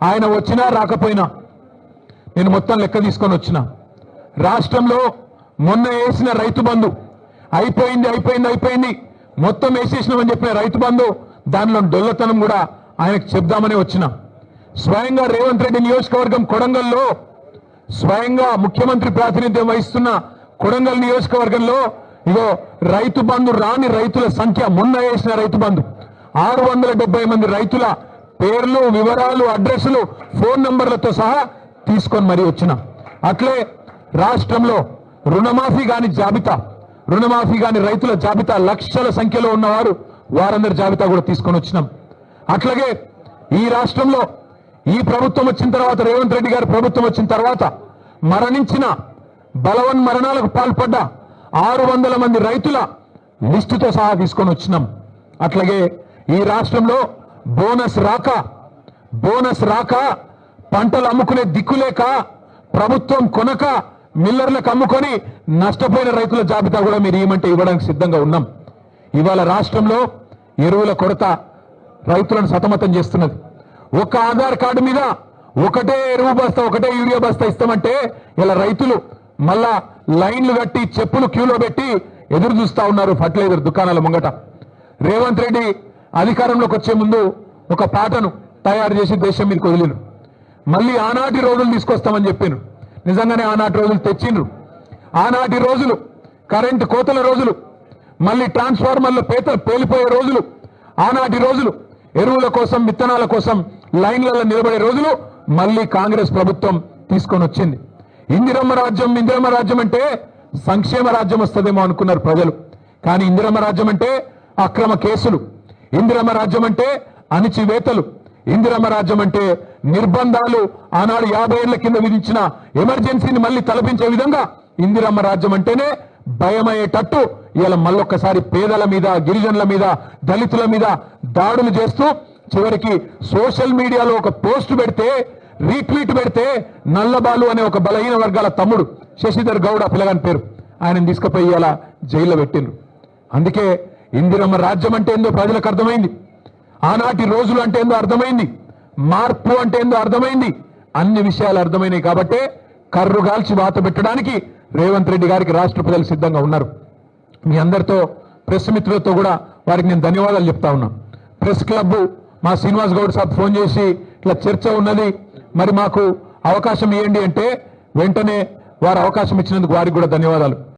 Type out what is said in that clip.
ఆయన వచ్చినా రాకపోయినా నేను మొత్తం లెక్క తీసుకొని వచ్చిన రాష్ట్రంలో మొన్న వేసిన రైతు బంధు అయిపోయింది మొత్తం వేసేసినామని చెప్పిన రైతు బంధు దానిలో డొల్లతనం కూడా ఆయనకు చెప్దామని వచ్చిన స్వయంగా రేవంత్ రెడ్డి నియోజకవర్గం కొడంగల్లో స్వయంగా ముఖ్యమంత్రి ప్రాతినిధ్యం వహిస్తున్న కొడంగల్ నియోజకవర్గంలో ఇగో రైతు బంధు రాని రైతుల సంఖ్య మొన్న వేసిన రైతు బంధు 670 మంది రైతుల పేర్లు వివరాలు అడ్రస్లు ఫోన్ నంబర్లతో సహా తీసుకొని మరీ వచ్చిన అట్లే రాష్ట్రంలో రుణమాఫీ కాని రైతుల జాబితా లక్షల సంఖ్యలో ఉన్నవారు వారందరి జాబితా కూడా తీసుకొని వచ్చినాం అట్లాగే ఈ రాష్ట్రంలో ఈ ప్రభుత్వం వచ్చిన తర్వాత రేవంత్ రెడ్డి గారి ప్రభుత్వం వచ్చిన తర్వాత మరణించిన బలవన్ మరణాలకు పాల్పడ్డ 600 మంది రైతుల లిస్టుతో సహా తీసుకొని వచ్చినాం అట్లాగే ఈ రాష్ట్రంలో బోనస్ రాక పంటలు అమ్ముకునే దిక్కులేక ప్రభుత్వం కొనక మిల్లర్లకు అమ్ముకొని నష్టపోయిన రైతుల జాబితా కూడా మీరు ఏమంటే ఇవ్వడానికి సిద్ధంగా ఉన్నాం ఇవాళ రాష్ట్రంలో ఎరువుల కొరత రైతులను సతమతం చేస్తున్నది ఒక ఆధార్ కార్డు మీద ఒకటే ఎరువు బస్తా ఒకటే యూరియా బస్తా ఇస్తామంటే ఇలా రైతులు మళ్ళా లైన్లు కట్టి చెప్పులు క్యూలో పెట్టి ఎదురు చూస్తా ఉన్నారు ఫర్టిలైజర్ దుకాణాల ముంగట రేవంత్ రెడ్డి అధికారంలోకి వచ్చే ముందు ఒక పాటను తయారు చేసి దేశం మీదకి వదిలిరు మళ్ళీ ఆనాటి రోజులు తీసుకొస్తామని చెప్పారు నిజంగానే ఆనాటి రోజులు తెచ్చిండ్రు ఆనాటి రోజులు కరెంటు కోతల రోజులు మళ్ళీ ట్రాన్స్ఫార్మర్ల పేలిపోయే రోజులు ఆనాటి రోజులు ఎరువుల కోసం విత్తనాల కోసం లైన్లలో నిలబడే రోజులు మళ్ళీ కాంగ్రెస్ ప్రభుత్వం తీసుకొని వచ్చింది ఇందిరమ్మ రాజ్యం అంటే సంక్షేమ రాజ్యం వస్తుందేమో అనుకున్నారు ప్రజలు కానీ ఇందిరమ్మ రాజ్యం అంటే అక్రమ కేసులు ఇందిరమ్మ రాజ్యం అంటే అణిచివేతలు ఇందిరమ్మ రాజ్యం అంటే నిర్బంధాలు ఆనాడు 50 ఏళ్ల కింద విధించిన ఎమర్జెన్సీని మళ్ళీ తలపించే విధంగా ఇందిరమ్మ రాజ్యం అంటేనే భయమయ్యేటట్టు ఇలా మళ్ళొక్కసారి పేదల మీద గిరిజనుల మీద దళితుల మీద దాడులు చేస్తూ చివరికి సోషల్ మీడియాలో ఒక పోస్ట్ పెడితే రీట్వీట్ పెడితే నల్లబాలు అనే ఒక బలహీన వర్గాల తమ్ముడు శశిధర్ గౌడ పిల్లగాని పేరు ఆయనను తీసుకుపోయి ఇలా జైల్లో పెట్టిండ్రు అందుకే ఇందిరమ్మ రాజ్యం అంటే ఏందో ప్రజలకు అర్థమైంది ఆనాటి రోజులు అంటే ఏందో అర్థమైంది మార్పు అంటే ఏందో అర్థమైంది అన్ని విషయాలు అర్థమైనాయి కాబట్టే కర్రుగాల్చి వాత పెట్టడానికి రేవంత్ రెడ్డి గారికి రాష్ట్ర ప్రజలు సిద్ధంగా ఉన్నారు మీ అందరితో ప్రెస్ మిత్రులతో కూడా వారికి నేను ధన్యవాదాలు చెప్తా ఉన్నా ప్రెస్ క్లబ్ మా శ్రీనివాస్ గౌడ్ సాబ్ ఫోన్ చేసి ఇట్లా చర్చ ఉన్నది మరి మాకు అవకాశం ఇవ్వండి అంటే వెంటనే వారు అవకాశం ఇచ్చినందుకు వారికి కూడా ధన్యవాదాలు